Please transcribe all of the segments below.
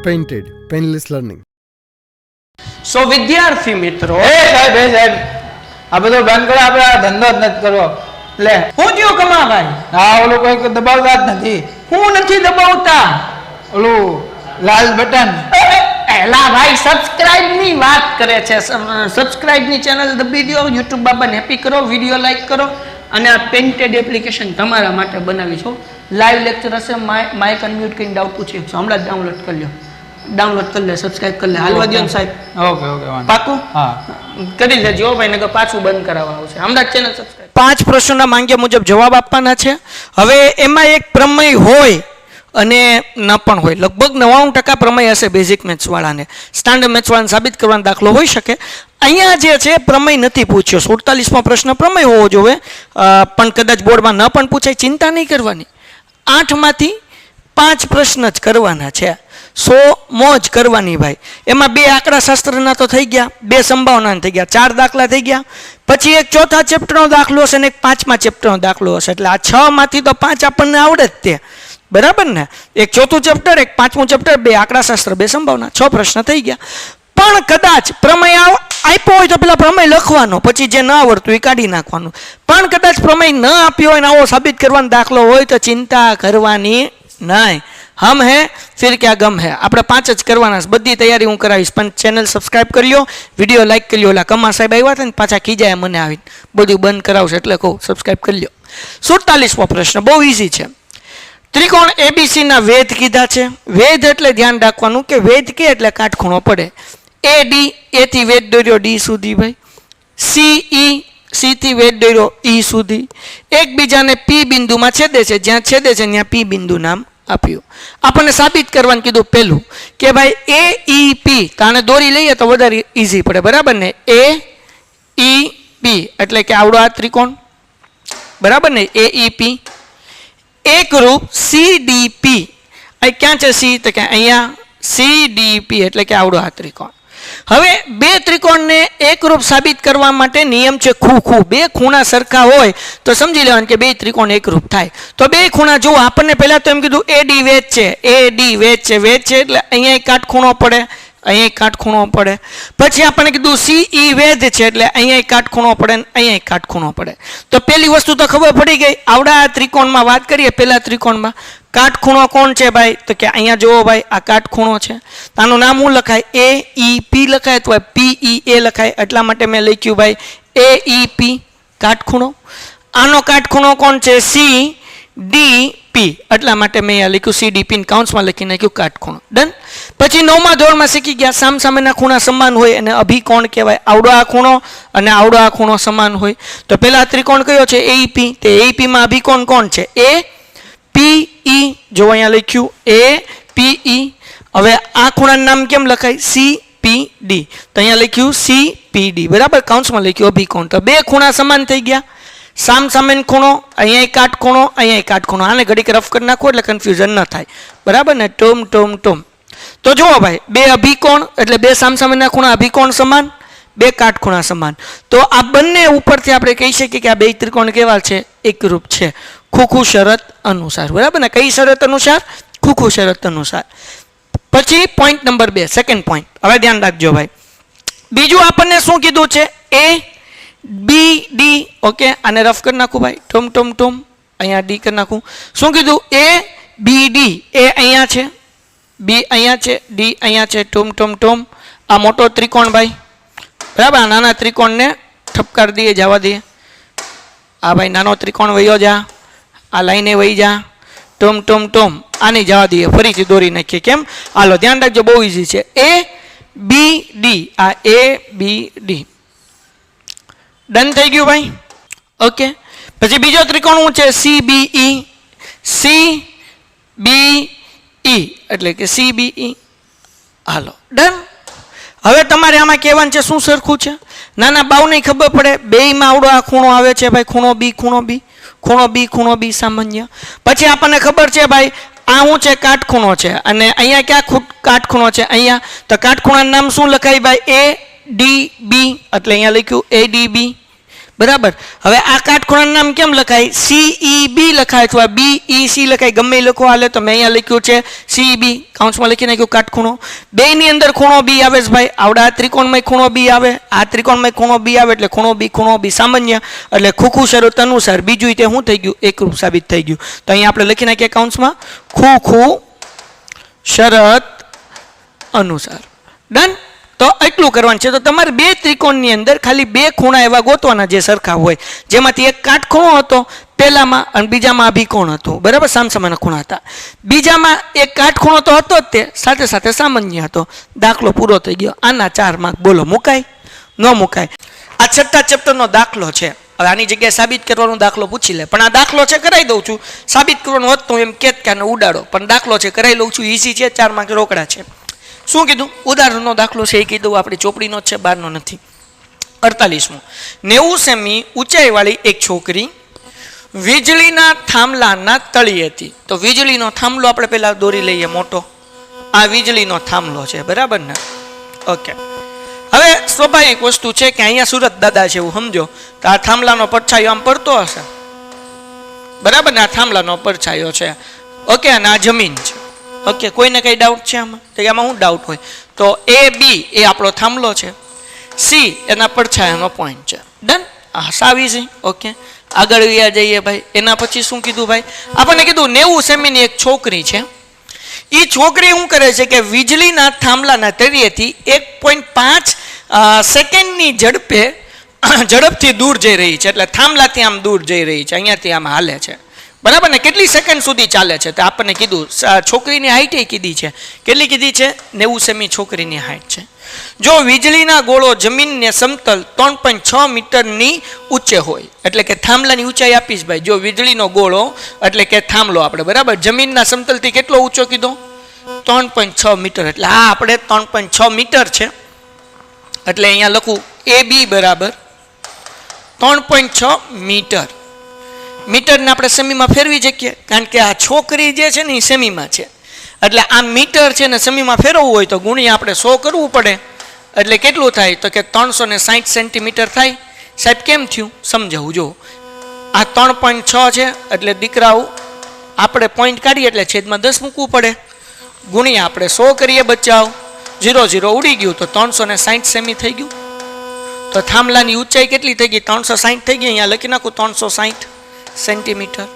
Painted, Painless Learning. સો વિદ્યાર્થી મિત્રો, સાહેબ આ બધો બંધ કરો, આપણે આ ધંધો જ નથી કરવો. લે હું થયું કમાભાઈ? હા, ઓલું કોઈ દબાવતા જ નથી. હું નથી દબાવતા. ઓલું લાલ બટન. એલા ભાઈ, સબસ્ક્રાઇબ ની વાત કરે છે. સબસ્ક્રાઇબ ની ચેનલ દબી દો, યુટ્યુબ બાબાને હેપી કરો, વિડીયો લાઈક કરો. અને આ પેન્ટેડ એપ્લિકેશન તમારા માટે બનાવી છો. લાઈવ લેક્ચર હશે, માઇક અનમ્યુટ કરીને ડાઉટ પૂછી શકશો. હમણાં જ ડાઉનલોડ કરી લો, ડાઉનલોડ કરી લે, સબસ્ક્રાઇબ કરી લે. હાલવા દો ને સાહેબ. ઓકે પાકું? હા, કરી લેજો ભાઈ, નકર પાછું બંધ કરાવવા આવશે. હમણાં ચેનલ સબસ્ક્રાઇબ. 5 પ્રશ્નોના માંગ્યા મુજબ જવાબ આપવાના છે. હવે એમાં એક પ્રમેય હોય અને ન પણ હોય. લગભગ 99% પ્રમેય હશે બેઝિક મેથ્સ વાળાને. સ્ટાન્ડર્ડ મેથ્સ વાળાને સાબિત કરવાનો દાખલો હોઈ શકે. અહીંયા જે છે પ્રમેય નથી પૂછ્યો. 47મો પ્રશ્ન પ્રમેય હોવો જોઈએ, પણ કદાચ બોર્ડમાં ન પણ પૂછાય. ચિંતા નહીં કરવાની. 8માંથી 5 પ્રશ્ન જ કરવાના છે. 100 મોજ કરવાની ભાઈ. એમાં 2 આંકડાશાસ્ત્રના તો થઈ ગયા, 2 સંભાવના થઈ ગયા, 4 દાખલા થઈ ગયા. પછી એક ચોથા ચેપ્ટરનો દાખલો હશે અને એક 5મા ચેપ્ટરનો દાખલો હશે. એટલે આ 6માંથી તો 5 આપણને આવડે જ તે. બરાબર ને? એક ચોથું ચેપ્ટર, એક 5મું ચેપ્ટર, 2 આંકડાશાસ્ત્ર, 2 સંભાવના, 6 પ્રશ્ન થઈ ગયા. પણ કદાચ પ્રમેય આપ્યો હોય તો પેલા પ્રમેય લખવાનો, પછી જે ન આવડતું એ કાઢી નાખવાનું. પણ કદાચ પ્રમેય ન આપ્યો હોય ને આવો સાબિત કરવાનો દાખલો હોય તો ચિંતા કરવાની નહીં. હમ હે ફિર ક્યાં ગમ હે. આપણે 5 જ કરવાના. બધી તૈયારી હું કરાવીશ. પણ ચેનલ સબસ્ક્રાઇબ કરી લો, વિડીયો લાઈક કરી લો. ઓલા કમા સાહેબ આવ્યા હતા ને, પાછા ખીજાય મને આવીને, બધું બંધ કરાવશે એટલે કહું સબસ્ક્રાઇબ કરી લો. 47મો પ્રશ્ન બહુ ઈઝી છે. ત્રિકોણ એબીસી ના વેધ કીધા છે. વેધ એટલે ધ્યાન રાખવાનું કે વેધ કે એટલે કાટખૂણો પડે. એ ડી, એ થી વેધ દોર્યો ડી સુધી ભાઈ. સી ઈ, સી થી વેધ દોર્યો ઈ સુધી. એકબીજાને પી બિંદુમાં છેદે છે. જ્યાં છેદે છે ત્યાં પી બિંદુ નામ આપ્યું. આપણને સાબિત કરવાનું કીધું પહેલું કે ભાઈ એ ઈ પી, કારણે દોરી લઈએ તો વધારે ઈઝી પડે. બરાબર ને? એ ઈ પી એટલે કે આવડો આ ત્રિકોણ. બરાબર ને? એ ઈ પી એકરૂપ CDP. અહીં ક્યાં છે સી? તો કે અહીંયા CDP એટલે કે આવડો આ ત્રિકોણ. હવે 2 ત્રિકોણને એકરૂપ સાબિત કરવા માટે નિયમ છે ખૂ. 2 ખૂણા સરખા હોય તો સમજી લેવાનું કે 2 ત્રિકોણ એકરૂપ થાય. તો 2 ખૂણા જુઓ. આપણને પહેલા તો એમ કીધું AD વેધ છે, AD વેધ છે. વેધ છે એટલે અહીંયા કાટખૂણો પડે, અહીંયા કાટખૂણો પડે. પછી આપણને કીધું CE વેધ છે એટલે અહીંયા કાટખૂણો પડે ને અહીંયા કાટખૂણો પડે. તો પહેલી વસ્તુ તો ખબર પડી ગઈ. આવડા ત્રિકોણમાં વાત કરીએ, પહેલા ત્રિકોણમાં કાટખૂણો કોણ છે ભાઈ? તો કે અહીંયા જુઓ ભાઈ, આ કાટખૂણો છે. આનું નામ શું લખાય? AEP લખાય અથવા PEA લખાય. એટલા માટે મેં લખ્યું ભાઈ AEP કાટખૂણો. આનો કાટખૂણો કોણ છે? CDP. એટલા માટે મેં અહીંયા લખ્યું CDP ને કાઉન્સમાં લખી નાખ્યું કાટખૂણો. ડન. પછી 9મા ધોરણમાં શીખી ગયા સામસામેના ખૂણા સમાન હોય અને અભિકોણ કહેવાય. આવડો આ ખૂણો અને આવડો આ ખૂણો સમાન હોય. તો પેલા ત્રિકોણ કયો છે? AEP. તે AEP માં અભિકોણ કોણ છે? APE. જો અહીંયા લખ્યું APE. હવે આ ખૂણાનું નામ કેમ લખાય? CPD. તો અહીંયા લખ્યું CPD. બરાબર? કાઉન્સમાં લખ્યું અભિકોણ. તો 2 ખૂણા સમાન થઈ ગયા. સામસામેનો ખૂણો, અહીંયા કાટખૂણો, અહીંયા કાટખૂણો. આને ઘડીક રફ કરી નાખો એટલે કન્ફ્યુઝન ન થાય. બરાબર ને? ટોમ. તો જુઓ ભાઈ, 2 અભિકોણ એટલે 2 સામસામેના ખૂણા અભિકોણ સમાન, 2 કાટખૂણા સમાન. તો આ બંને ઉપરથી આપણે કહી શકીએ કે આ 2 ત્રિકોણ કેવા છે? એકરૂપ છે. ખૂ શરત અનુસાર. બરાબર ને? કઈ શરત અનુસાર? ખૂ શરત અનુસાર. પછી પોઈન્ટ નંબર 2, સેકન્ડ પોઈન્ટ. હવે ધ્યાન રાખજો ભાઈ. બીજું આપણને શું કીધું છે? ABD. ઓકે, આને રફ કરી નાખું ભાઈ. ટોમ. અહીંયા ડી કરી નાખું. શું કીધું? ABD. એ અહીંયા છે, B અહીંયા છે, D અહીંયા છે. ટોમ. આ મોટો ત્રિકોણ ભાઈ. બરાબર? આ નાના ત્રિકોણને ઠપકાર દઈએ, જવા દઈએ. આ ભાઈ નાનો ત્રિકોણ વયો જા, આ લાઈને વહી જા. ટોમ. આને જવા દઈએ, ફરીથી દોરી નાખીએ. કેમ? હાલો ધ્યાન રાખજો, બહુ ઈઝી છે. ABD. આ ABD. ડન થઈ ગયું ભાઈ. ઓકે. પછી બીજો ત્રિકોણ શું છે? CBE. CBE એટલે કે CBE. હાલો ડન. હવે તમારે આમાં કહેવાનું છે શું સરખું છે? નાના બાવને ખબર પડે. 2માં આવડો આ ખૂણો આવે છે ભાઈ, ખૂણો B સામાન્ય. પછી આપણને ખબર છે ભાઈ આ શું છે? કાટખૂણો છે. અને અહીંયા ક્યાં કાટખૂણો છે? અહીંયા. તો કાટખૂણાનું નામ શું લખાય ભાઈ? ADB. એટલે અહીંયા લખ્યું ADB. બરાબર. હવે આ કાટખૂણાનું નામ કેમ લખાય? CEB લખાય અથવા BEC લખાય, ગમે એ લખો હાલે. તો મેં અહીંયા લખ્યું છે CEB, કાઉન્સમાં લખી નાખ્યું કાટખૂણો. બેની અંદર ખૂણો B આવે છે ભાઈ. આવડા આ ત્રિકોણમાં ખૂણો B આવે, આ ત્રિકોણમાં ખૂણો B આવે, એટલે ખૂણો B સામાન્ય, એટલે ખૂખું શરત અનુસાર બીજું તે શું થઈ ગયું? એકરૂપ સાબિત થઈ ગયું. તો અહીંયા આપણે લખી નાખીએ કાઉન્સમાં ખૂખું શરત અનુસાર. ડન. તો એટલું કરવાનું છે. તો તમારે બે ત્રિકોણની અંદર ખાલી બે ખૂણા એવા ગોતવાના જે સરખા હોય, જેમાંથી એક કાટખૂણો હતો પહેલામાં અને બીજામાં અભિકોણ હતો. બરાબર, સામસામાના ખૂણા હતા. બીજામાં એક કાટખૂણો તો હતો જ, તે સાથે સાથે સામાન્ય હતો. દાખલો પૂરો થઈ ગયો. આના 4 માર્ક. બોલો મુકાય? ન મુકાય. આ છઠ્ઠા ચેપ્ટરનો દાખલો છે. હવે આની જગ્યાએ સાબિત કરવાનો દાખલો પૂછી લે, પણ આ દાખલો છે કરાવી દઉં છું. સાબિત કરવાનું હોત તો એમ કેત કે આને ઉડાડો, પણ દાખલો છે કરાવી લઉં છું. ઈઝી છે, 4 માર્ક રોકડા છે. શું કીધું? ઉદાહરણનો દાખલો છે એ કીધું, આપણી ચોપડીનો જ છે, બહારનો નથી. 48મો. 90 સેમી ઊંચાઈવાળી એક છોકરી વીજળીના થાંભલાના તળિયેથી. તો વીજળીનો થાંભલો આપણે પહેલા દોરી લઈએ મોટો. આ વીજળીનો થાંભલો છે, બરાબર ને? ઓકે. હવે સ્વાભાવિક વસ્તુ છે કે અહીંયા સુરત દાદા છે એવું સમજો, તો આ થાંભલાનો પડછાયો આમ પડતો હશે, બરાબર ને? આ થાંભલાનો પડછાયો છે. ઓકે. અને આ જમીન છે. ઓકે. કોઈને કઈ ડાઉટ છે આમાં? તો આમાં શું ડાઉટ હોય? તો AB એ આપણો થાંભલો છે, C એના પડછાયાનો પોઈન્ટ છે. ડન. હા, સાવી છે. ઓકે. આગળ વ્યા જઈએ ભાઈ. એના પછી શું કીધું ભાઈ? આપણને કીધું 90 સેમીની એક છોકરી છે. એ છોકરી શું કરે છે કે વીજળીના થાંભલાના તળિયેથી 1.5 સેકન્ડની ઝડપથી દૂર જઈ રહી છે. એટલે થાંભલાથી આમ દૂર જઈ રહી છે, અહીંયાથી આમ હાલે છે, બરાબર ને? કેટલી સેકન્ડ સુધી ચાલે છે? તો આપણને કીધું છોકરીની હાઈટ એ કીધી છે. કેટલી કીધી છે? 90 સેમી છોકરીની હાઈટ છે. જો વીજળીના ગોળો જમીનને સમતલ 3.6 મીટરની ઊંચે હોય, એટલે કે થાંભલાની ઊંચાઈ આપીશ ભાઈ. જો વીજળીનો ગોળો એટલે કે થાંભલો આપણે, બરાબર, જમીનના સમતલથી કેટલો ઊંચો કીધો? 3.6 મીટર. એટલે આ આપણે 3.6 મીટર છે. એટલે અહીંયા લખું AB બરાબર 3.6 મીટર. મીટરને આપણે સેમીમાં ફેરવી શકીએ, કારણ કે આ છોકરી જે છે ને એ સેમીમાં છે. એટલે આ મીટર છે ને સેમીમાં ફેરવવું હોય તો ગુણ્યા આપણે 100 કરવું પડે. એટલે કેટલું થાય? તો કે 360 સેન્ટીમીટર થાય. સાહેબ કેમ થયું? સમજાવું. જો આ 3.6 છે, એટલે દીકરાઓ આપણે પોઈન્ટ કાઢીએ એટલે છેદમાં 10 મૂકવું પડે. ગુણ્યા આપણે 100 કરીએ, બચાવ 0 0 ઉડી ગયું, તો 360 સેમી થઈ ગયું. તો થાંભલાની ઊંચાઈ કેટલી થઈ ગઈ? 360 થઈ ગઈ. અહીંયા લખી નાખું 360 સેન્ટીમીટર.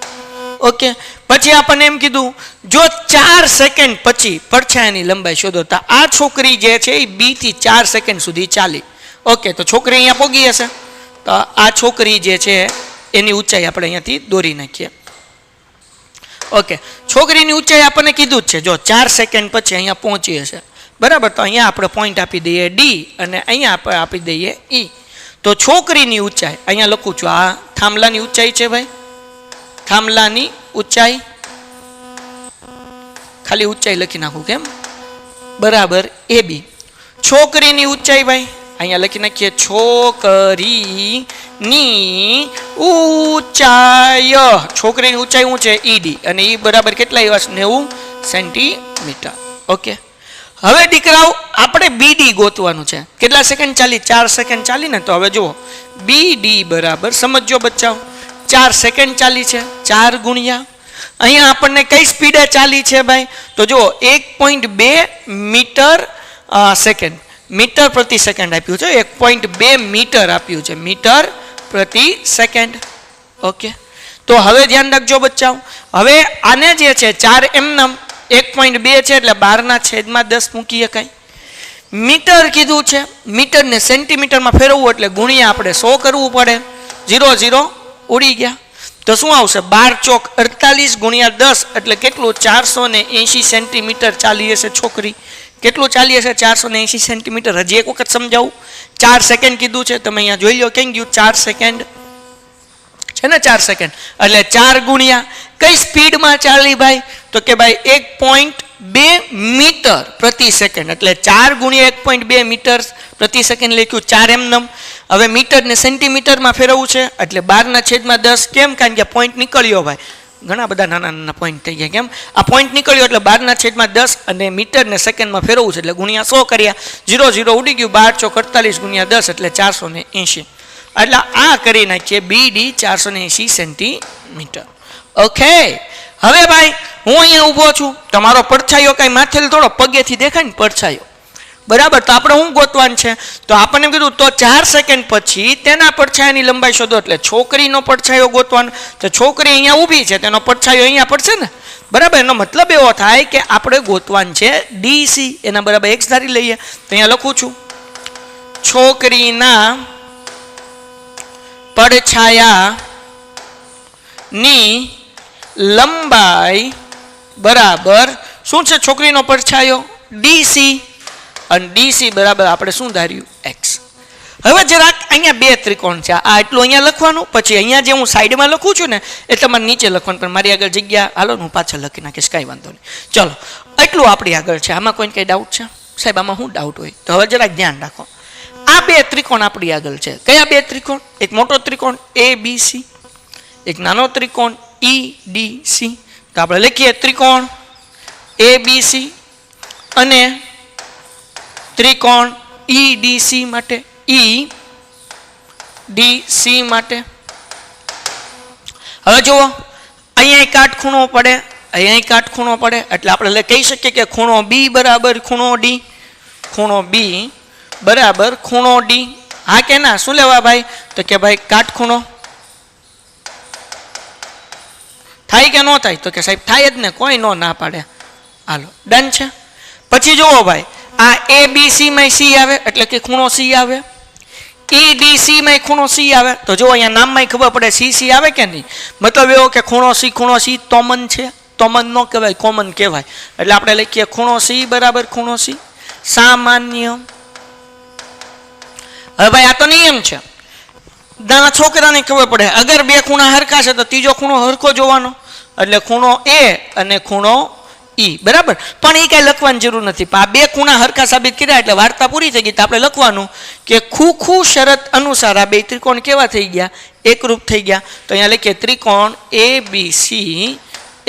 ઓકે. પછી આપણને એમ કીધું જો 4 સેકન્ડ પછી પડછાયાની લંબાઈ શોધો. તો આ છોકરી જે છે એ 2 થી 4 સેકન્ડ સુધી ચાલી. ઓકે. તો છોકરી અહીંયા પોગી હશે, તો આ છોકરી જે છે એની ઊંચાઈ આપણે અહીંયાથી દોરી નાખીએ. ઓકે. છોકરીની ઊંચાઈ આપણને કીધું જ છે. જો 4 સેકન્ડ પછી અહીંયા પહોંચી હશે, બરાબર. તો અહીંયા આપણે પોઈન્ટ આપી દઈએ D અને અહીંયા આપણે આપી દઈએ E. તો છોકરીની ઊંચાઈ અહીંયા લખું છું. આ થાંભલાની ઊંચાઈ છે ભાઈ, થાંભલાની ઊંચાઈ, ખાલી ઊંચાઈ લખી નાખું કેમ? બરાબર AB. છોકરીની ઊંચાઈ ભાઈ અહીંયા લખી નાખીએ છોકરીની ઊંચાઈ. છોકરીની ઊંચાઈ શું છે? ED. અને એ બરાબર કેટલા આવ્યા? 90 સેન્ટીમીટર. ઓકે. હવે દીકરાઓ આપણે BD ગોતવાનું છે. કેટલા સેકન્ડ ચાલી? 4 સેકન્ડ ચાલી ને. તો હવે જુઓ BD બરાબર, સમજો બચ્ચાઓ, 4 સેકન્ડ ચાલી છે. 4 ગુણ્યા અહીંયા આપણને કઈ સ્પીડે ચાલી છે ભાઈ? તો જુઓ 1.2 મીટર સેકન્ડ, મીટર પ્રતિ સેકન્ડ આપ્યું છે. 1.2 મીટર આપ્યું છે, મીટર પ્રતિ સેકન્ડ. ઓકે. તો હવે ધ્યાન રાખજો બચ્ચાઓ. હવે આને જે છે 4 એમનામ 1.2 છે એટલે 12/10 મૂકી શકાય. મીટર કીધું છે, મીટરને સેન્ટીમીટરમાં ફેરવવું એટલે ગુણ્યા આપણે 100 કરવું પડે. 0 0 ઉડી ગયા. તો શું આવશે? 12 ચોક 48 ગુણ્યા 10 એટલે કેટલું? 480 સેન્ટીમીટર ચાલી હશે છોકરી. કેટલું ચાલી હશે? 480 સેન્ટીમીટર. હજી એક વખત સમજાવું. 4 સેકન્ડ કીધું છે, તમે અહીંયા જોઈ લો કેમ ગયું? 4 સેકન્ડ છે ને, 4 સેકન્ડ એટલે 4 ગુણ્યા કઈ સ્પીડમાં ચાલી ભાઈ? તો કે ભાઈ 1.2 મીટર પ્રતિ સેકન્ડ. એટલે 4 ગુણ્યા 1.2 મીટર પ્રતિ સેકન્ડ લખ્યું. 4 એમનેમ. હવે મીટરને સેન્ટીમીટરમાં ફેરવવું છે એટલે 12/10. કેમ? કારણ કે પોઈન્ટ નીકળ્યો ભાઈ. ઘણા બધા નાના નાના પોઈન્ટ થઈ ગયા. કેમ? આ પોઈન્ટ નીકળ્યો એટલે 12/10 અને મીટરને સેકન્ડમાં ફેરવવું છે એટલે ગુણ્યા 100 કર્યા. 0 0 ઉડી ગયું. 12 ચોક 48 ગુણ્યા 10 એટલે 480. એટલે આ કરી નાખીએ BD 480 સેન્ટીમીટર. ઓકે, હવે ભાઈ હું અહીંયા ઊભો છું, તમારો પડછાયો કાંઈ માથેલ થોડો પગેથી દેખાય ને પડછાયો, બરાબર? તો આપણે શું ગોતવાનું છે? તો આપણને એમ કીધું તો 4 સેકન્ડ પછી તેના પડછાયાની લંબાઈ શોધો. એટલે છોકરીનો પડછાયો ગોતવાનો. તો છોકરી અહીંયા ઊભી છે, તેનો પડછાયો અહીંયા પડશે ને, બરાબર? એનો મતલબ એવો થાય કે આપણે ગોતવાનું છે DC. એના બરાબર x ધારી લઈએ. તો અહીંયા લખું છું છોકરીના પડછાયાની લંબાઈ બરાબર શું છે? છોકરીનો પડછાયો DC, અને DC બરાબર આપણે શું ધાર્યું? x. હવે જરાક અહીંયા બે ત્રિકોણ છે, આ એટલું અહીંયા લખવાનું, પછી અહીંયા જે હું સાઈડમાં લખું છું ને એ તમારે નીચે લખવાનું, પણ મારી આગળ જગ્યા હાલો હું પાછળ લખી નાખીશ, કાંઈ વાંધો નહીં. ચલો, એટલું આપણી આગળ છે. આમાં કોઈને કંઈ ડાઉટ છે? સાહેબ આમાં શું ડાઉટ હોય? તો હવે જરાક ધ્યાન રાખો. આ બે ત્રિકોણ આપણી આગળ છે. કયા બે ત્રિકોણ? એક મોટો ત્રિકોણ ABC, એક નાનો ત્રિકોણ EDC. તો આપણે લખીએ ત્રિકોણ ABC અને ત્રિકોણ EDC માટે, EDC માટે. હવે જુઓ, અહીંયા કાટખૂણો પડે, અહીંયા કાટખૂણો પડે, એટલે આપણે કહી શકીએ કે ખૂણો B બરાબર ખૂણો D, ખૂણો B બરાબર ખૂણો D. હા કે ના? શું લેવા ભાઈ? તો કે ભાઈ કાટખૂણો થાય કે ન થાય? તો કે સાહેબ થાય જ ને, કોઈ નો ના પાડે. હાલો, ડન છે. પછી જુઓ ભાઈ, આ ABC માં C આવે એટલે કે ખૂણો C આવે, EDC માં ખૂણો C આવે. તો જો અહીંયા નામમાં ખબર પડે CC આવે કે નહીં? મતલબ એવો કે ખૂણો C કોમન છે, કોમન ન કહેવાય, કોમન કહેવાય. એટલે આપણે લખીએ ખૂણો C બરાબર ખૂણો C સામાન્ય. હવે ભાઈ આ તો નિયમ છે, નાના છોકરાને ખબર પડે, અગર બે ખૂણા હરખા છે તો ત્રીજો ખૂણો હરખો જોવાનો, એટલે ખૂણો A અને ખૂણો E, બરાબર? પણ એ કાંઈ લખવાની જરૂર નથી. પણ આ બે ખૂણા હરખા સાબિત કર્યા એટલે વાર્તા પૂરી થઈ ગઈ. તો આપણે લખવાનું કે ખૂ શરત અનુસાર આ બે ત્રિકોણ કેવા થઈ ગયા? એકરૂપ થઈ ગયા. તો અહીંયા લખીએ ત્રિકોણ ABC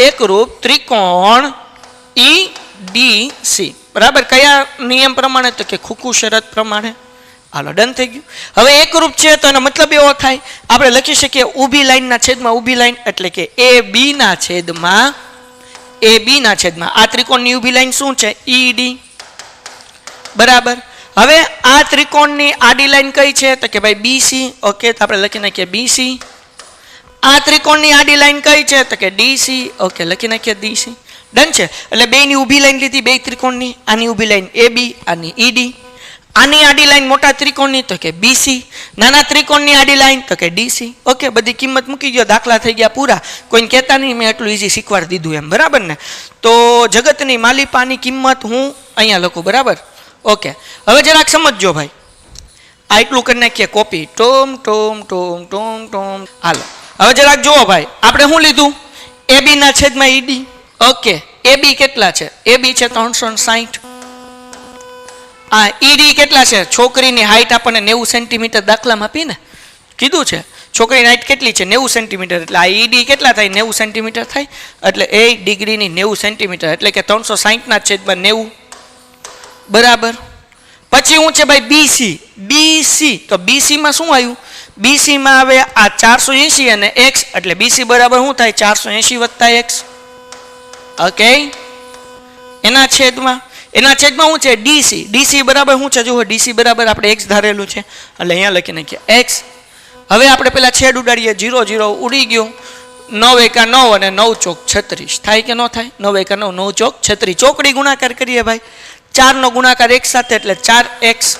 એકરૂપ ત્રિકોણ EDC, બરાબર? કયા નિયમ પ્રમાણે? તો કે ખૂ શરત પ્રમાણે. હાલો, ડન થઈ ગયું. હવે એકરૂપ છે તો એનો મતલબ એવો થાય, આપણે લખી શકીએ ઊભી લાઈનના છેદમાં ઊભી લાઈન, એટલે કે AB ના છેદમાં આ ત્રિકોણની ઊભી લાઈન શું છે? ED, બરાબર? હવે આ ત્રિકોણની આડી લાઈન કઈ છે? તો કે ભાઈ BC. ઓકે, તો આપણે લખી નાખીએ BC. આ ત્રિકોણની આડી લાઈન કઈ છે? તો કે DC. ઓકે, લખી નાખીએ DC. ડન છે. એટલે બેની ઊભી લાઈન લીધી, બે ત્રિકોણની. આની ઊભી લાઈન AB, આની ED. આની આડી લાઈન મોટા ત્રિકોણની તો કે BC, નાના ત્રિકોણની આડી લાઈન તો કે DC. ઓકે, બધી કિંમત મૂકી ગયો, દાખલા થઈ ગયા પૂરા. કોઈને કહેતા નહીં મેં એટલું ઇઝી શીખવાડી દીધું એમ, બરાબર ને? તો જગતની માલિપાની કિંમત હું અહીંયા લખું, બરાબર? ઓકે, હવે જરાક સમજજો ભાઈ, આ એટલું કરી નાખીએ કોપી. ટોમ ટોમ ટોમ ટોમ ટોમ. હાલો, હવે જરાક જુઓ ભાઈ, આપણે શું લીધું? AB ના છેદમાં ED. ઓકે, AB કેટલા છે? AB છે 360. આ ED કેટલા છે? છોકરીની હાઈટ આપણને 90 સેન્ટીમીટર દાખલામાં આપીને કીધું છે. છોકરીની હાઈટ કેટલી છે? 90 સેન્ટીમીટર. એટલે આ ED કેટલા થાય? 90 સેન્ટીમીટર થાય. એટલે 1 ડિગ્રીની 90 સેન્ટીમીટર, એટલે કે 360 ના છેદમાં 90, બરાબર? પછી હું છે ભાઈ BC. તો BC માં શું આવ્યું? BC માં આવે આ 480 અને x, એટલે BC બરાબર શું થાય? 480 વત્તા x. ઓકે, એના છેદમાં શું છે? DC બરાબર શું છે? જુઓ, DC બરાબર આપણે x ધારેલું છે, એટલે અહીંયા લખી નાખીએ x. હવે આપણે પેલા છેદ ઉડાડીએ, 0 0 ઉડી ગયું. 9 એકા 9 અને 9 ચોક 36 થાય કે ન થાય? 9 એકા 9, 9 ચોક 36. ચોકડી ગુણાકાર કરીએ ભાઈ, 4 નો ગુણાકાર x સાથે એટલે 4x,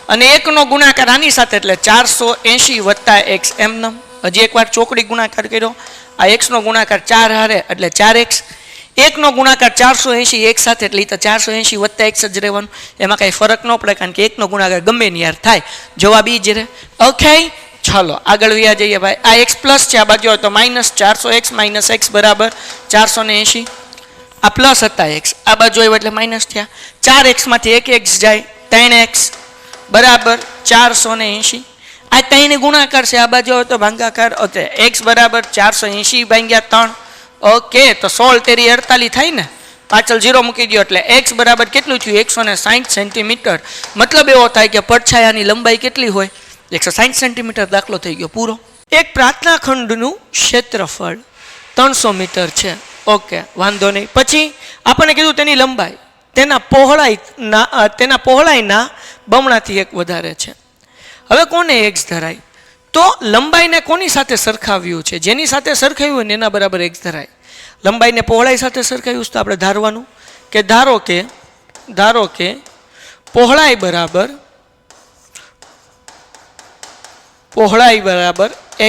અને 1 નો ગુણાકાર આની સાથે એટલે 480 વત્તા x. એમનેમ હજી એકવાર ચોકડી ગુણાકાર કર્યો, આ x નો ગુણાકાર 4 હારે એટલે 4x, 1 નો ગુણાકાર 480 એક સાથે એટલે તો 480 વત્તા x જ રહેવાનું. એમાં કાંઈ ફરક ન પડે, કારણ કે 1 નો ગુણાકાર ગમે ની યાર થાય, જવાબ ઈ જ રહે. ઓકે, ચાલો આગળ વ્યા જઈએ ભાઈ. આ x પ્લસ છે, આ બાજુ હોય તો માઇનસ 400x માઇનસ x બરાબર 480. આ પ્લસ હતા x, આ બાજુ આવ્યો એટલે માઇનસ થયા. 4x માંથી 1x જાય, 3x બરાબર 480. આ 3 ગુણાકાર છે, આ બાજુ હોય તો ભાગાકાર. ઓકે, x બરાબર 480 ભાગ્યા 3. ઓકે, તો 16 તેરી 48 થાય ને, પાછળ 0 મૂકી દો એટલે x બરાબર કેટલું થયું? 160 સેન્ટીમીટર. મતલબ એવો થાય કે પડછાયાની લંબાઈ કેટલી હોય? 160 સેન્ટીમીટર દાખલો થઈ ગયો પૂરો. એક પ્રાર્થના ખંડનું ક્ષેત્રફળ 300 મીટર છે. ઓકે, વાંધો નહીં. પછી આપણને કીધું તેની લંબાઈ તેના પહોળાઈના બમણાથી 1 વધારે છે. હવે કોને x ધરાય? તો લંબાઈને કોની સાથે સરખાવ્યું છે? જેની સાથે સરખાવ્યું હોય ને એના બરાબર x ધરાય. લંબાઈને પહોળાઈ સાથે સરખાવ્યું તો આપણે ધારવાનું કે ધારો કે પહોળાઈ બરાબર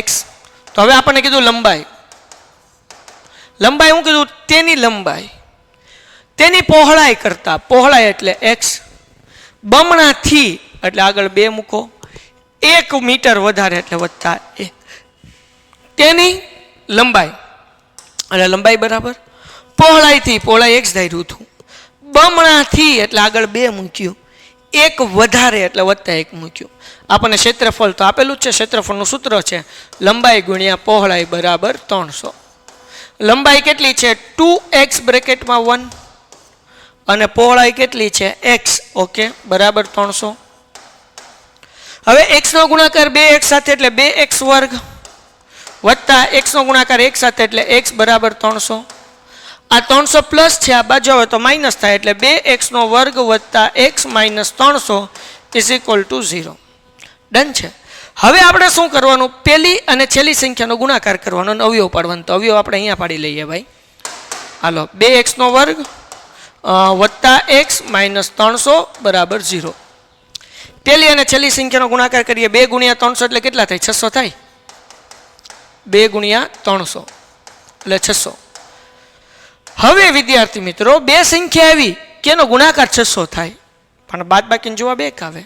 x. તો હવે આપણને કીધું લંબાઈ હું કીધું તેની પહોળાઈ કરતા, પહોળાઈ એટલે x, બમણાથી એટલે આગળ 2 મૂકો, 1 મીટર વધારે એટલે વત્તા 1, તેની લંબાઈ એટલે લંબાઈ બરાબર પહોળાઈથી, પહોળાઈ x ધાર્યું હતું, બમણાથી એટલે આગળ 2 મૂક્યું, 1 વધારે એટલે વત્તા 1 મૂક્યું. આપણને ક્ષેત્રફળ તો આપેલું જ છે. ક્ષેત્રફળનું સૂત્ર છે લંબાઈ ગુણ્યા પહોળાઈ બરાબર 300. લંબાઈ કેટલી છે? 2x બ્રેકેટમાં 1 અને પહોળાઈ કેટલી છે? x. ઓકે, બરાબર 300. હવે x નો ગુણાકાર 2x સાથે એટલે 2x વર્ગ વત્તા x નો ગુણાકાર 1 સાથે એટલે x બરાબર 300. આ 300 પ્લસ છે, આ બાજુ આવે તો માઇનસ થાય એટલે 2x નો વર્ગ વત્તા x minus 300 is equal two 0. Done છે. હવે આપણે શું કરવાનું? પહેલી અને છેલ્લી સંખ્યાનો ગુણાકાર કરવાનો અને અવયવ પાડવાનો. તો અવયવ આપણે અહીંયા પાડી લઈએ ભાઈ. હાલો, 2x નો વર્ગ વત્તા x માઇનસ 300 બરાબર 0. પહેલી અને છેલ્લી સંખ્યાનો ગુણાકાર કરીએ. 2 ગુણ્યા 300 એટલે કેટલા થાય? 600 થાય. 2 ગુણ્યા 300 એટલે 600. હવે વિદ્યાર્થી મિત્રો, 2 સંખ્યા આવી કે એનો ગુણાકાર 600 થાય પણ બાદ બાકીનો જવાબ 1 આવે.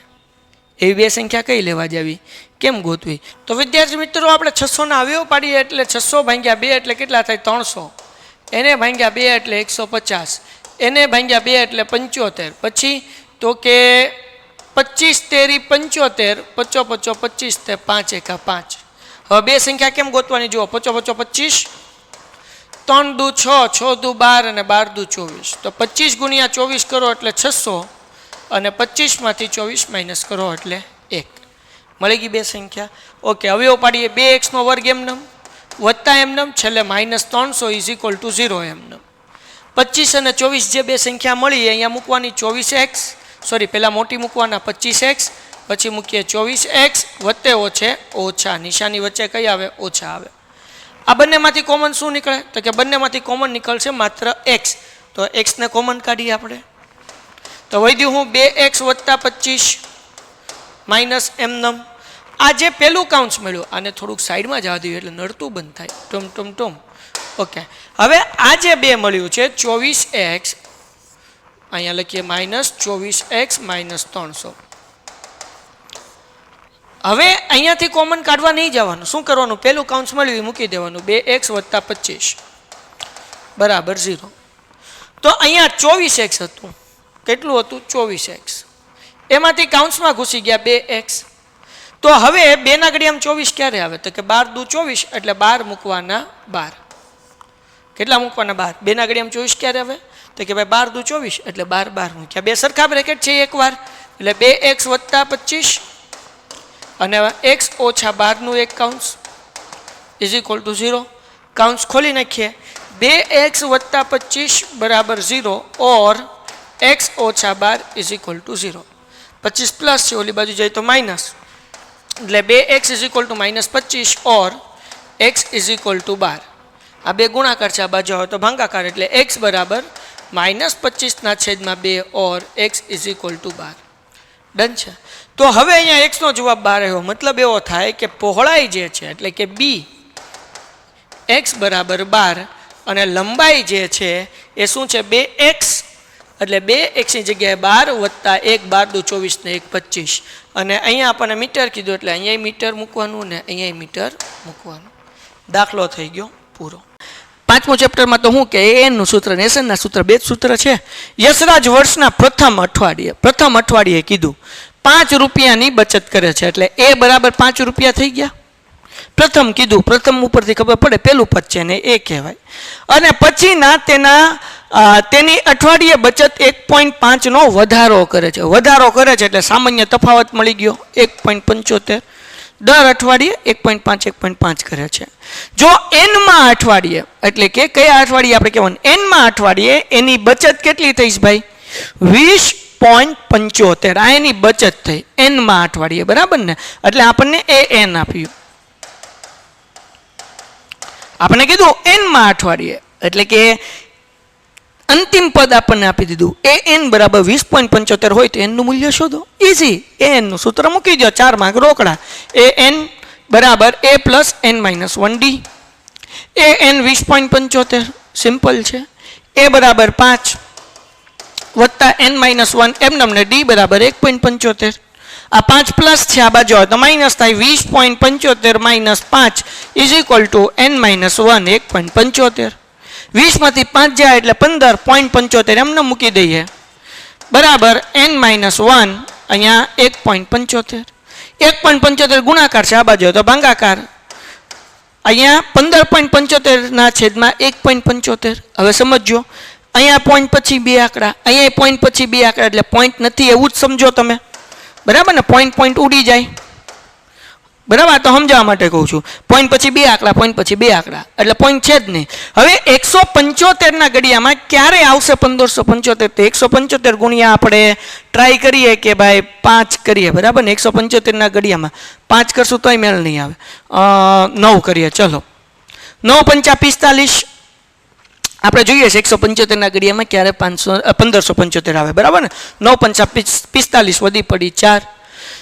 એવી 2 સંખ્યા કઈ લેવા જાવી, કેમ ગોતવી? તો વિદ્યાર્થી મિત્રો, આપણે 600 ના અવયવ પાડીએ એટલે 600 ભાગ્યા 2 એટલે કેટલા થાય? 300. એને ભાગ્યા 2 એટલે 150. એને ભાગ્યા 2 એટલે 75. પછી તો કે 25 તેરી 75, 5 5 25 તે 5 એકા 5. હવે 2 સંખ્યા કેમ ગોતવાની? જુઓ, 5 5 25, 3 દુ 6, 6 દુ 12 અને 12 દુ 24. તો 25 ગુણ્યા 24 કરો એટલે 600 અને 25 માંથી 24 માઇનસ કરો એટલે 1. મળી ગઈ 2 સંખ્યા. ઓકે, અવયવ પાડીએ. 2x નો વર્ગ એમનેમ વત્તા એમનેમ, છેલ્લે માઇનસ 300 ઇઝ ઇક્વલ ટુ 0 એમનેમ. 25 અને 24 જે 2 સંખ્યા મળી અહીંયા મૂકવાની 24x, સોરી પહેલાં મોટી મૂકવાના 25x, પછી મૂકીએ 24x વત્તે ઓછા, નિશાની વચ્ચે કઈ આવે? ઓછા આવે. આ બંનેમાંથી કોમન શું નીકળે? તો કે બંનેમાંથી કોમન નીકળશે માત્ર x. તો x ને કોમન કાઢીએ આપણે. તો વધ્યું હું 2x વત્તા 25 માઇનસ એમનમ. આ જે પહેલું કાઉન્સ મળ્યું આને થોડુંક સાઈડમાં જવા દઈએ એટલે નડતું બંધ થાય. ટુમ. ઓકે, હવે આ જે 2 મળ્યું છે 24x, અહીંયા લખીએ માઇનસ 24x માઇનસ 300. હવે અહીંયાથી કોમન કાઢવા નહીં જવાનું. શું કરવાનું? પહેલું કાઉન્સ મળ્યું એ મૂકી દેવાનું. 2x વત્તા 25 બરાબર 0. તો અહીંયા 24x હતું. કેટલું હતું? 24x. એમાંથી કાઉન્સમાં ઘૂસી ગયા 2x. તો હવે 2 ના ઘડિયામાં 24 ક્યારે આવે? તો કે 12 દુ 24 એટલે 12 મૂકવાના 12. કેટલા મૂકવાના? 12. 2 ના ઘડિયામાં 24 ક્યારે આવે? તો કે ભાઈ 12 દુ 24 એટલે 12 મૂક્યા. 2 સરખા બ્રેકેટ છે એકવાર એટલે 2x વત્તા 25 અને x ઓછા 12 નું એક કાઉન્સ ઇઝ ઇક્વલ ટુ 0. કાઉન્સ ખોલી નાખીએ. 2x વત્તા 25 બરાબર 0 ઓર x ઓછા 12 ઇઝ ઇક્વલ ટુ 0. 25 પ્લસ છે, ઓલી બાજુ જાય તો માઇનસ, એટલે 2x is equal two minus 25 or x is equal two 12. આ 2 ગુણાકાર છે, આ બાજુ આવે તો ભાંગાકાર, એટલે x બરાબર minus 25/2 or x is equal two 12. Done છે. તો હવે અહીંયા x નો જવાબ 12 આવ્યો. મતલબ એવો થાય કે પહોળાઈ જે છે એટલે કે b x બરાબર 12 અને લંબાઈ જે છે એ શું છે? 2x. એટલે 2x ની જગ્યાએ 12 વત્તા 1, 12 દુ 24 ને 1 25. અને અહીંયા આપણને મીટર કીધું એટલે અહીંયા મીટર મૂકવાનું ને અહીંયા મીટર મૂકવાનું. દાખલો થઈ ગયો પૂરો. 5મું ચેપ્ટરમાં તો શું કે એન નું સૂત્ર ને એસએન ના સૂત્ર, 2 સૂત્ર છે. યશરાજ વર્ષના પ્રથમ અઠવાડિયે કીધું 5 રૂપિયાની બચત કરે છે એટલે એ બરાબર 5 રૂપિયા થઈ ગયા. પ્રથમ કીધું, પ્રથમ ઉપરથી ખબર પડે પેલું પદ છે ને એ કહેવાય. અને પછીના તેની અઠવાડિયે બચત 1.5 નો વધારો કરે છે. વધારો કરે છે એટલે સામાન્ય તફાવત મળી ગયો 1.75. દર અઠવાડિયે 1.5 1.5 કરે છે. જો એનમાં અઠવાડિયે એટલે કે કયા અઠવાડિયે આપણે કહેવાનું એનમાં અઠવાડિયે એની બચત કેટલી થઈશ ભાઈ 20.75 આ એની બચત થઈ એનમાં અઠવાડિયે બરાબર ને એટલે આપણને એ એન આપ્યું આપણે કીધું એનમાં અઠવાડિયે એટલે કે અંતિમ પદ આપણને આપી દીધું એ એન બરાબર 20.75 હોય તો એનનું મૂલ્ય શોધો ઇઝી એ એનનું સૂત્ર મૂકી દો 4 માર્ક રોકડા એ એન બરાબર એ plus N minus 1 D A N 20.75 simple છે એ બરાબર 5 વત્તા એન માઇનસ 1 એમ નમને ડી બરાબર 1.75 આ 5 પ્લસ છે આ બાજુ તો માઇનસ થાય 20.75 minus 5 is equal to n minus 1 1.75 20 માંથી 5 જાય એટલે 15.75 એમને મૂકી દઈએ બરાબર એન માઇનસ 1 અહીંયા 1.75 1.75 ગુણાકાર છે આ બાજુ તો ભાગાકાર અહીંયા 15.75 ના છેદમાં 1.75 હવે સમજો અહીંયા પોઈન્ટ પછી બે આંકડા અહીંયા પોઈન્ટ પછી બે આંકડા એટલે પોઈન્ટ નથી એવું જ સમજો તમે બરાબર ને પોઈન્ટ ઉડી જાય બરાબર તો સમજાવવા માટે કહું છું પોઈન્ટ પછી બે આંકડા પોઈન્ટ પછી બે આંકડા એટલે પોઈન્ટ છે જ નહીં હવે 175 ના ઘડિયામાં ક્યારે આવશે 1575 તો 175 ગુણ્યા આપણે ટ્રાય કરીએ કે ભાઈ 5 કરીએ બરાબર ને 175 ના ઘડિયામાં 5 કરશું તોય મેળ નહીં આવે 9 કરીએ ચલો 9 પંચા 45 આપણે જોઈએ છે 175 ના ઘડિયામાં ક્યારે 1575 આવે બરાબર ને 9 પંચા 45 વધી પડી 4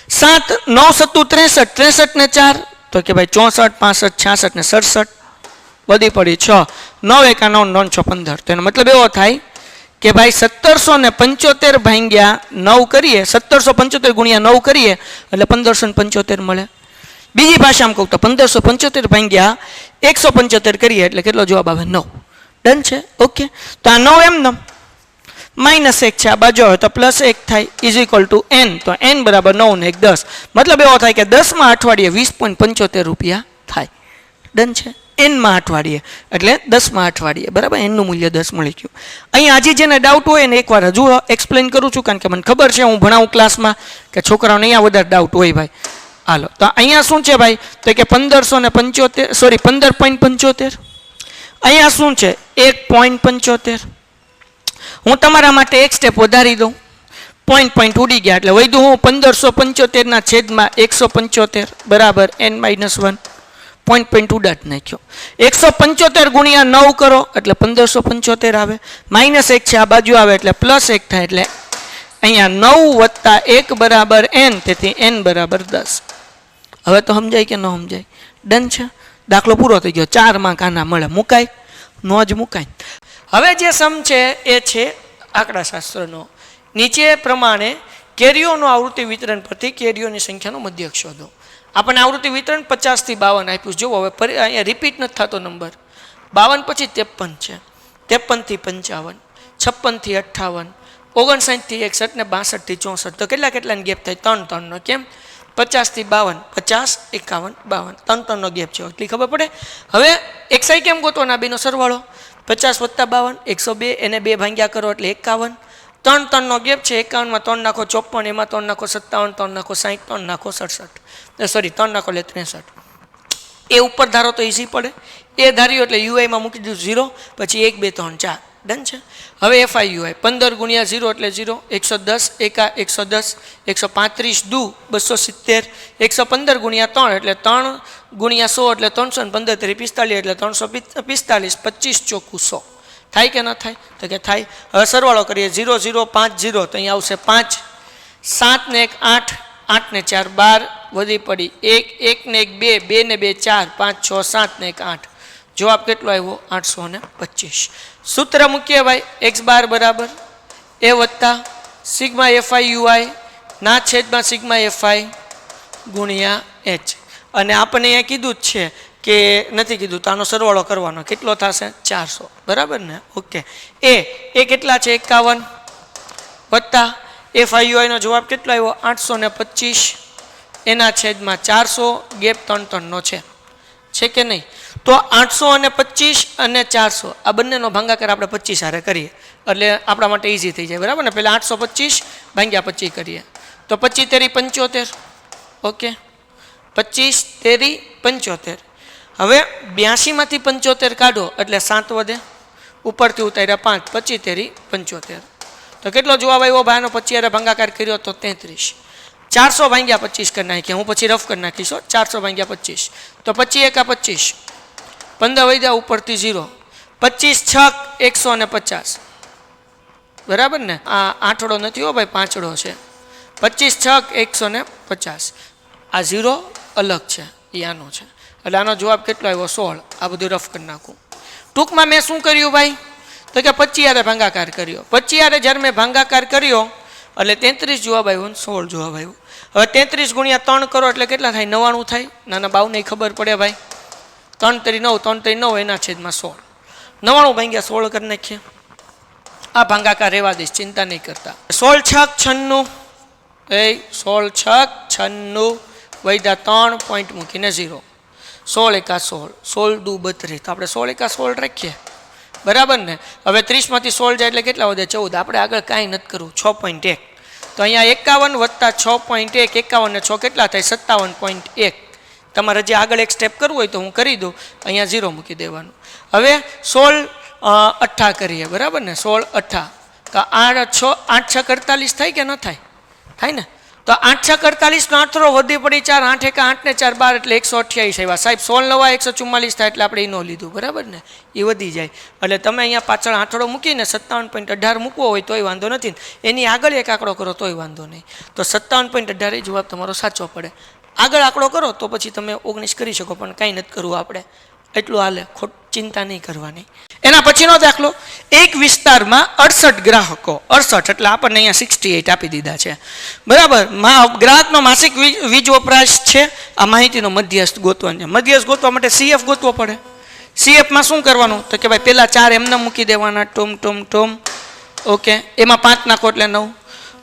7 9 સત્તુ 63 63 ને 4 તો કે ભાઈ 64 65 66 ને 67 વધી પડી 6 9 એકા 9 9 6 15 તો એનો મતલબ એવો થાય કે ભાઈ 1775 ભાગ્યા 9 કરીએ 1775 ગુણ્યા 9 કરીએ એટલે 1575 મળે બીજી ભાષામાં કહું તો 1575 ભાગ્યા 175 કરીએ એટલે કેટલો જવાબ આવે 9 ડન છે ઓકે તો આ 9 એમ નમ માઇનસ 1 છે આ બાજુ હોય તો પ્લસ 1 થાય ઇઝ ઇક્વલ ટુ એન તો એન બરાબર 9 ને 1 10 મતલબ એવો થાય કે 10માં અઠવાડિયે 20.75 રૂપિયા થાય ડન છે એનમાં અઠવાડિયે એટલે 10માં અઠવાડિયે બરાબર એનનું મૂલ્ય 10 મળી ગયું અહીંયા આજે જેને ડાઉટ હોય ને એકવાર હજુ એક્સપ્લેન કરું છું કારણ કે મને ખબર છે હું ભણાવું ક્લાસમાં કે છોકરાઓને અહીંયા વધારે ડાઉટ હોય ભાઈ હાલો તો અહીંયા શું છે ભાઈ તો કે 15.75 અહીંયા શું છે 1.75 હું તમારા માટે એક સ્ટેપ વધારી દઉં પોઈન્ટ ઉડી ગયા એટલે વૈધું હું 1575 ના છેદમાં 175 બરાબર n માઇનસ 1 પોઈન્ટ ઉડાટ નાખ્યો 175 ગુણ્યા 9 કરો એટલે 1575 આવે માઇનસ 1 છે આ બાજુ આવે એટલે પ્લસ 1 થાય એટલે અહીંયા 9 વત્તા 1 બરાબર n તેથી n બરાબર 10 હવે તો સમજાય કે ન સમજાય ડન છે દાખલો પૂરો થઈ ગયો 4 માં કાના મળે મુકાય નો જ મુકાય હવે જે સમ છે એ છે આંકડાશાસ્ત્રનો નીચે પ્રમાણે કેરીઓનું આવૃત્તિ વિતરણ પરથી કેરીઓની સંખ્યાનો મધ્યક શોધો આપણને આવૃત્તિ વિતરણ 50 થી 52 આપ્યું જો હવે અહીંયા રિપીટ નથી થતો નંબર 52 પછી 53 છે 53 થી 55 56 થી 58 59 થી 61 ને 62 થી 64 તો કેટલાનો ગેપ થાય 3 નો કેમ 50 થી 52 50 51 52 3 નો ગેપ છે એટલી ખબર પડે હવે xi કેમ ગોતવાના બેનો સરવાળો 50 વત્તા 52 102 એને 2 ભાગ્યા કરો એટલે 51 3 નો ગેપ છે 51 માં 3 નાખો 54 એમાં 3 નાખો 57 3 નાખો 60 3 નાખો 67 સોરી 3 નાખો એટલે 63 એ ઉપર ધારો તો ઈઝી પડે એ ધાર્યું એટલે યુઆઈ માં મૂકી દીધું 0 પછી 1 2 3 4 ડન છે હવે FIUI 15 ગુણ્યા 0 એટલે 0 110 એકા 110 135 દુ 270 115 ગુણ્યા 3 એટલે 3 ગુણ્યા 100 એટલે 315 3 45 એટલે 345 25 ચોખ્ખું 100 થાય કે ન થાય તો કે થાય હવે સરવાળો કરીએ 0 0 5 0 તો અહીંયા આવશે 5 7 ને 1 8 8 ને 4 12 વધી પડી 1 1 ને 1 2 2 ને 2 4 5 6 7 ને 1 8 જવાબ કેટલો આવ્યો 825 સૂત્ર મૂકીએ ભાઈ x બાર બરાબર એ વત્તા સિગ્મા FIUI ના છેદમાં સિગ્મા FI ગુણ્યા h અને આપણને અહીંયા કીધું જ છે કે નથી કીધું તો આનો સરવાળો કરવાનો કેટલો થશે 400 બરાબર ને ઓકે એ કેટલા છે 51 વત્તા FIUI નો જવાબ કેટલો આવ્યો 825 એના છેદમાં 400 ગેપ 3 નો છે કે નહીં તો 825 અને 400 આ બંનેનો ભાગાકાર આપણે 25 હારે કરીએ એટલે આપણા માટે ઈઝી થઈ જાય બરાબર ને પહેલાં 825 ભાગ્યા 25 કરીએ તો 25 તેરી 75 ઓકે 25 તેરી 75. હવે 82માંથી 75 કાઢો એટલે 7 વધે, ઉપરથી ઉતાર્યા 5, 25 તેરી 75. તો કેટલો જવાબ આવ્યો ભાઈનો? 25 ભાગાકાર કર્યો તો 33. 400 ભાગ્યા 25 કરી નાખીએ, હું પછી રફ કરી નાખીશ. 400 ભાગ્યા 25 તો 25 એકા 25, 15 વધ્યા, ઉપરથી 0. 25 છક 150, બરાબર ને? આ આઠડો નથી હો ભાઈ, પાંચડો છે. 25 છક 150. આ 0 અલગ છે, એ આનો છે, એટલે આનો જવાબ કેટલો આવ્યો? 16. આ બધું રફ કરી નાખું. ટૂંકમાં મેં શું કર્યું ભાઈ? તો કે 25 ભાગાકાર કર્યો. 25 જ્યારે મેં ભાગાકાર કર્યો એટલે 33 જવાબ આવ્યો ને 16 જવાબ આવ્યો. હવે 33 ગુણ્યા 3 કરો એટલે કેટલા થાય? 99 થાય. નાના બાવને ખબર પડે ભાઈ. 3 તરી 9, 3 તરી 9, એના છેદમાં 16. 99 ભાગ્યા 16 કરી નાખીએ. આ ભાગાકાર રહેવા દઈશ, ચિંતા નહીં કરતા. 16 છક 96, 16 છક 96 વૈદા 3 પોઈન્ટ મૂકીને 0. 16 એકા 16, 16 દુ 32. તો આપણે 16 એકા 16 રાખીએ, બરાબર ને? હવે 30માંથી 16 જાય એટલે કેટલા વધે? 14. આપણે આગળ કાંઈ નથી કરવું. 6.1. તો અહીંયા 51 વત્તા 6.1, 51 ને 6 કેટલા થાય? 57.1. તમારે જે આગળ એક સ્ટેપ કરવું હોય તો હું કરી દઉં. અહીંયા 0 મૂકી દેવાનું. હવે 16 8 કરીએ, બરાબર ને? 16 8 તો 8 6 48 થાય કે ન થાય? થાય ને? તો 8 6 48 નો આઠરો વધી પડી 4, 8 એકા 8 ને 4 12 એટલે 128 આવ્યા સાહેબ. 16 9 144 થાય એટલે આપણે એ ન લીધું, બરાબર ને? એ વધી જાય એટલે તમે અહીંયા પાછળ આઠડો મૂકીને 57.18 મૂકવો હોય તોય વાંધો નથી, એની આગળ એક આંકડો કરો તોય વાંધો નહીં. તો 57.18 જવાબ તમારો સાચો પડે. આગળ આંકડો કરો તો પછી તમે 19 કરી શકો, પણ કાંઈ નથી કરવું આપણે, એટલું હાલે, ચિંતા નહીં કરવાની. એના પછીનો દાખલો, એક વિસ્તારમાં 68 ગ્રાહકો, 68 એટલે આપણને અહીંયા 68 આપી દીધા છે, બરાબર? ગ્રાહકનો માસિક વીજ વપરાશ છે. આ માહિતીનો મધ્યસ્થ ગોતવાનો છે. મધ્યસ્થ ગોતવા માટે CF ગોતવો પડે. CFમાં શું કરવાનું? તો કે ભાઈ પહેલા 4 એમને મૂકી દેવાના, ટોમ. ઓકે, એમાં 5 નાખો એટલે 9,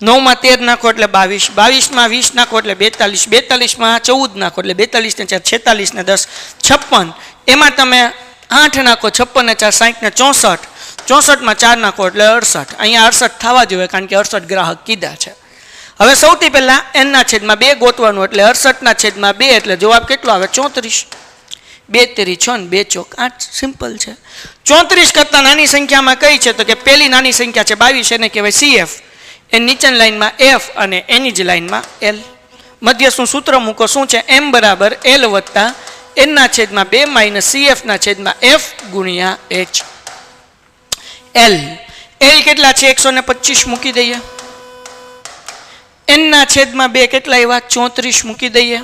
9માં 13 નાખો એટલે 22, 22માં 20 નાખો એટલે 42, 42માં 14 નાખો એટલે 42 ને 4 46 ને 10 56. એમાં તમે 8 નાખો, 56 ને 4 60 ને 64, 64માં 4 નાખો એટલે 68. અહીંયા 68 થવા જોઈએ કારણ કે 68 ગ્રાહક કીધા છે. હવે સૌથી પહેલા n ના છેદમાં 2 ગોતવાનું, એટલે 68 ના છેદમાં 2 એટલે જવાબ કેટલો આવે? 34. 2 તેરી 6 ને 2 ચોક 8. સિમ્પલ છે. 34 કરતાં નાની સંખ્યામાં કઈ છે? તો કે પહેલી નાની સંખ્યા છે 22, એને કહેવાય CF. એ નીચેની લાઈનમાં F અને એની જ લાઈનમાં L. મધ્યસ્થનું સૂત્ર મૂકો. શું છે? M બરાબર L વત્તા n ના છેદમાં 2 માઇનસ CF ના છેદમાં F ગુણ્યા H. L કેટલા છે? 125 મૂકી દઈએ. n ના છેદમાં 2 કેટલા આવ્યા? 34 મૂકી દઈએ.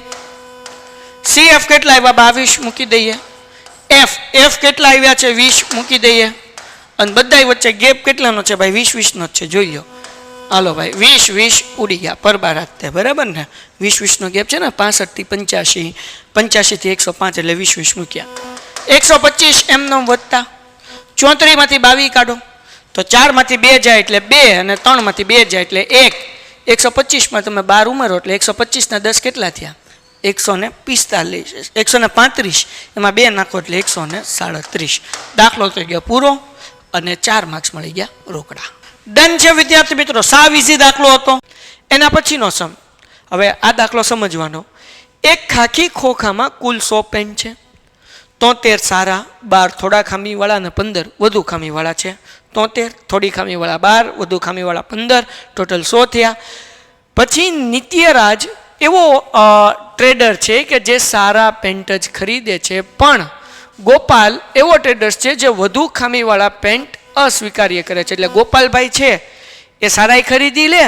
CF કેટલા આવ્યા? 22 મૂકી દઈએ. F કેટલા આવ્યા છે? 20 મૂકી દઈએ. અને બધા વચ્ચે ગેપ કેટલાનો છે ભાઈ? 20 20 નો છે, જોઈ લો. હાલો ભાઈ, 20 20 ઉડી ગયા પરબાર હાથે, બરાબર ને? 20 20 નો ગેપ છે ને, 65 થી 85, 85 થી 105 એટલે 20 20 મૂક્યા. 125 એમનો વધતા. 34 માંથી 22 કાઢો તો 4 માંથી 2 જાય એટલે 2 અને 3 માંથી 2 જાય એટલે 1. 125 માં તમે 12 ઉમેરો એટલે 125 ના 10 કેટલા થયા? 145. 135 એમાં 2 નાખો એટલે 137. દાખલો થઈ ગયો પૂરો અને 4 માર્ક્સ મળી ગયા રોકડા. ડન છે વિદ્યાર્થી મિત્રો. સાવ ઈઝી દાખલો હતો. એના પછીનો સમ. હવે આ દાખલો સમજવાનો. એક ખાખી ખોખામાં કુલ 100 પેન છે. 73 સારા, 12 થોડા ખામીવાળા અને 15 વધુ ખામીવાળા છે. 73 થોડી ખામીવાળા 12, વધુ ખામીવાળા 15, ટોટલ 100 થયા. પછી નિત્યરાજ એવો ટ્રેડર છે કે જે સારા પેન્ટ જ ખરીદે છે, પણ ગોપાલ એવો ટ્રેડર છે જે વધુ ખામીવાળા પેન્ટ અસ્વીકાર્ય કરે છે. એટલે ગોપાલભાઈ છે એ સારા ખરીદી લે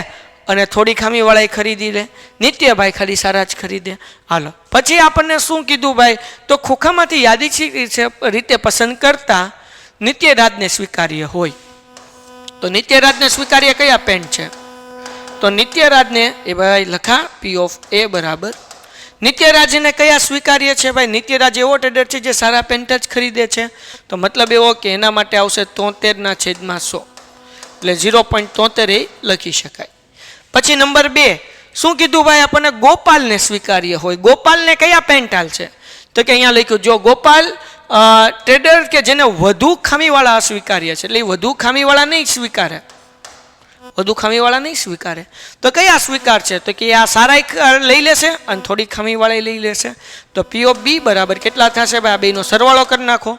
અને થોડી ખામીવાળા ખરીદી લે, નિત્યભાઈ ખાલી સારા જ ખરીદે. હાલો, પછી આપણને શું કીધું ભાઈ? તો ખોખામાંથી યાદચ્છિક રીતે પસંદ કરતા નિત્યરાજને સ્વીકાર્ય હોય. તો નિત્યરાજને સ્વીકાર્ય કયા પેન્ટ છે? તો નિત્યરાજને એ ભાઈ લખા P of A બરાબર. નિત્યરાજને કયા સ્વીકાર્ય છે ભાઈ? નિત્યરાજ એવો ટ્રેડર છે જે સારા પેન્ટ જ ખરીદે છે. તો મતલબ એવો કે એના માટે આવશે 73 ના છેદમાં 100 એટલે 0.73 એ લખી શકાય. પછી નંબર 2 શું કીધું ભાઈ? આપણને ગોપાલને સ્વીકાર્ય હોય. ગોપાલને કયા પેન્ટ હાલ છે? તો કે અહીંયા લખ્યું, જો ગોપાલ ટ્રેડર કે જેને વધુ ખામીવાળા અસ્વીકાર્ય છે, એટલે એ વધુ ખામીવાળા નહીં સ્વીકારે. બધું ખામીવાળા નહીં સ્વીકારે. તો કયા સ્વીકાર છે? તો કે આ સારા લઈ લેશે અને થોડી ખામીવાળા લઈ લેશે. તો પી ઓફ બી બરાબર કેટલા થશે ભાઈ? આ બેનો સરવાળો કરી નાખો.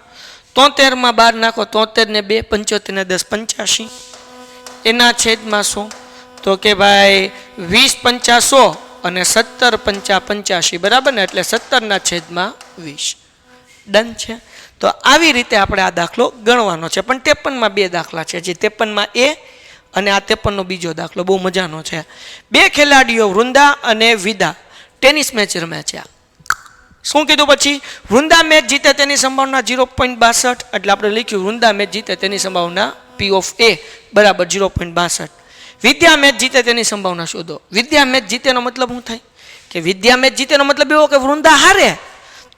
73 માં 12 નાખો, 73 ને 2 75 ને 10 85 એના છેદમાં 100. તો કે ભાઈ 20 પંચા 100 અને 17 પંચા 85 બરાબર ને, એટલે 17 ના છેદમાં 20. ડન છે. તો આવી રીતે આપણે આ દાખલો ગણવાનો છે. પણ 53 માં 2 દાખલા છે, જે 53 માં એ અને આ 53 નો બીજો દાખલો બહુ મજાનો છે. 2 ખેલાડીઓ વૃંદા અને વિદા ટેનિસ મેચ રમે છે. શું કીધું પછી? વૃંદા મેચ જીતે તેની સંભાવના 0.62, એટલે આપણે લખ્યું વૃંદા મેચ જીતે તેની સંભાવના પી ઓફ એ બરાબર 0.62. વિદ્યા મેચ જીતે તેની સંભાવના શોધો. વિદ્યા મેચ જીતેનો મતલબ શું થાય? કે વિદ્યા મેચ જીતેનો મતલબ એવો કે વૃંદા હારે.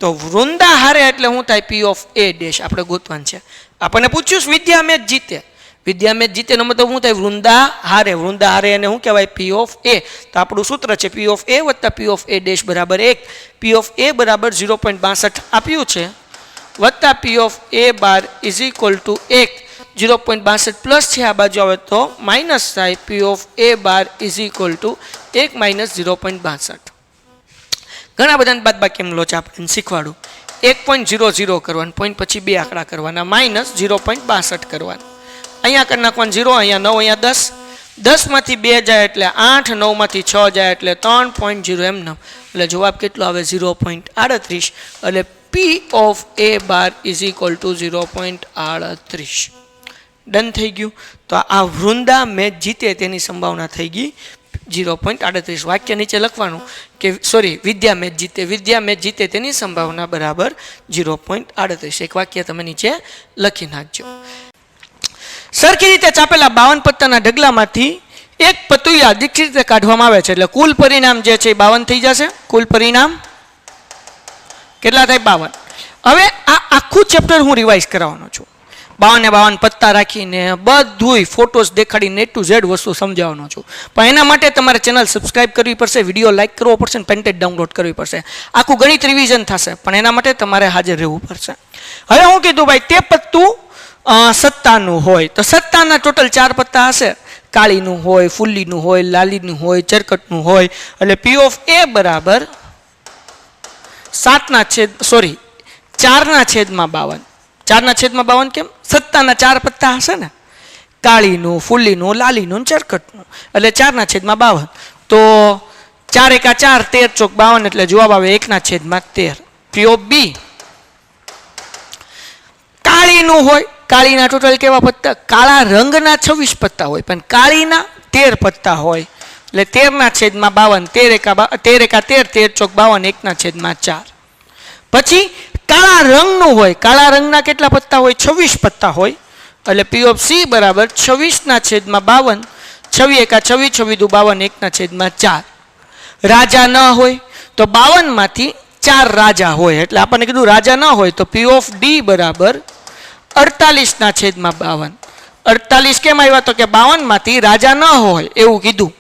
તો વૃંદા હારે એટલે શું થાય? પી ઓફ એ ડેશ આપણે ગોતવાનું છે. આપણને પૂછ્યું વિદ્યા મેચ જીતે. વિદ્યા મેચ જીતેનો મતલબ શું થાય? વૃંદા હારે. વૃંદા હારે એને શું કહેવાય? પી ઓફ એ. તો આપણું સૂત્ર છે પી ઓફ એ વત્તા પી ઓફ એ ડેશ બરાબર 1. પી ઓફ એ બરાબર 0.62 આપ્યું છે વત્તા પી of A bar is equal two 1. 0.62 plus છે, આ બાજુ આવે તો માઇનસ થાય. પી of A bar is equal two 1 minus 0.62. ઘણા બધાને બાદ બાકી એમલો છે, આપણે શીખવાડું. 1.00 કરવાનું, પોઈન્ટ પછી 2 આંકડા કરવાના, માઇનસ 0.62 કરવાનું. અહીંયા કરી નાખવાનું 0, અહીંયા 9, અહીંયા 10. 10 માંથી 2 જાય એટલે 8, 9 માંથી 6 જાય એટલે 3.0 એમ નામ. એટલે જવાબ કેટલો આવે? 0.38. એટલે પી of A bar is equal two 0.38. Done થઈ ગયું. તો આ વૃંદા મેચ જીતે તેની સંભાવના થઈ ગઈ 0.38. વાક્ય નીચે લખવાનું કે સોરી વિદ્યા મેચ જીતે. વિદ્યા મેચ જીતે તેની સંભાવના બરાબર 0.38. એક વાક્ય તમે નીચે લખી નાખજો. સરખી રીતે ચાપેલા 52 પત્તાના ઢગલામાંથી એક પત્તું યાદચ્છિક રીતે કાઢવામાં આવે છે, એટલે કુલ પરિણામ જે છે એ 52 થઈ જશે. કુલ પરિણામ કેટલા થાય? 52. હવે આ આખું ચેપ્ટર હું રિવાઇઝ કરાવવાનો છું. 52 પત્તા રાખીને બધુંય ફોટોસ દેખાડીને ટુ ઝેડ વસ્તુ સમજાવવાનો છું. પણ એના માટે તમારે ચેનલ સબસ્ક્રાઇબ કરવી પડશે, વિડીયો લાઇક કરવો પડશે અને પેન્ટેડ ડાઉનલોડ કરવી પડશે. આખું ગણિત રિવિઝન થશે, પણ એના માટે તમારે હાજર રહેવું પડશે. હવે હું કીધું ભાઈ તે પત્તું સત્તાનું હોય તો સત્તાના ટોટલ 4 પત્તા હશે. કાળીનું હોય, ફુલ્લીનું હોય, લાલીનું હોય, ચરકટનું હોય. એટલે પી ઓફ એ બરાબર 4 ના છેદમાં 52. 4 ના છેદમાં 52 કેમ? સત્તાના 4 પત્તા હશે ને, કાળીનું, ફુલ્લીનું, લાલીનું, ચરકટનું. એટલે 4 ના છેદમાં 52. તો 4 એકા 4, 13 ચોક 52, એટલે જવાબ આવે 1 ના છેદમાં 13. પી ઓફ બી કાળીનું હોય. કાળીના ટોટલ કેવા પત્તા? કાળા રંગના 26 પત્તા હોય, પણ કાળીના 13 પત્તા હોય. એટલે 13 ના છેદમાં 52. 13 એકા 13, 13 ચોક 52, 1 ના છેદમાં 4. પછી કાળા રંગનું હોય. કાળા રંગના કેટલા પત્તા હોય? 26 પત્તા હોય. એટલે પી ઓફ સી બરાબર 26 ના છેદમાં 52. 26 એકા 26, 26 દુ 52, 1 ના છેદમાં 4. રાજા ન હોય તો 52 માંથી 4 રાજા હોય. એટલે આપણને કીધું રાજા ન હોય તો પી ઓફ ડી બરાબર 48 ના છેદમાં 52. 48 કેમ આવ્યા? તો કે 52 માંથી રાજા ન હોય એવું કીધું.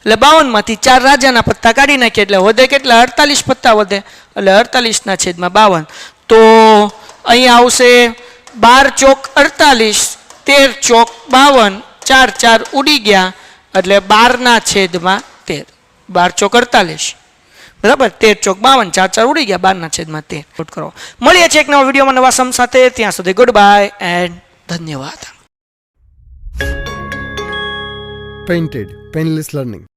એટલે 52 માંથી 4 રાજાના પત્તા કાઢી નાખીએ એટલે વધે કેટલા? 48 પત્તા વધે. એટલે 48 ના છેદમાં 52. તો અહીંયા આવશે 12 ચોક 48, 13 ચોક 52, 4 4 ઉડી ગયા. એટલે 12 ના છેદમાં 13. 12 ચોક 48 બરાબર, 13 ચોક 52, 4 4 ઉડી ગયા. 12 ના છેદમાં 13 નોટ કરો. મળીએ છીએ એક નવા વિડીયોમાં નવા સમ સાથે. ત્યાં સુધી ગુડ બાય એન્ડ ધન્યવાદ. Painted Painless Learning.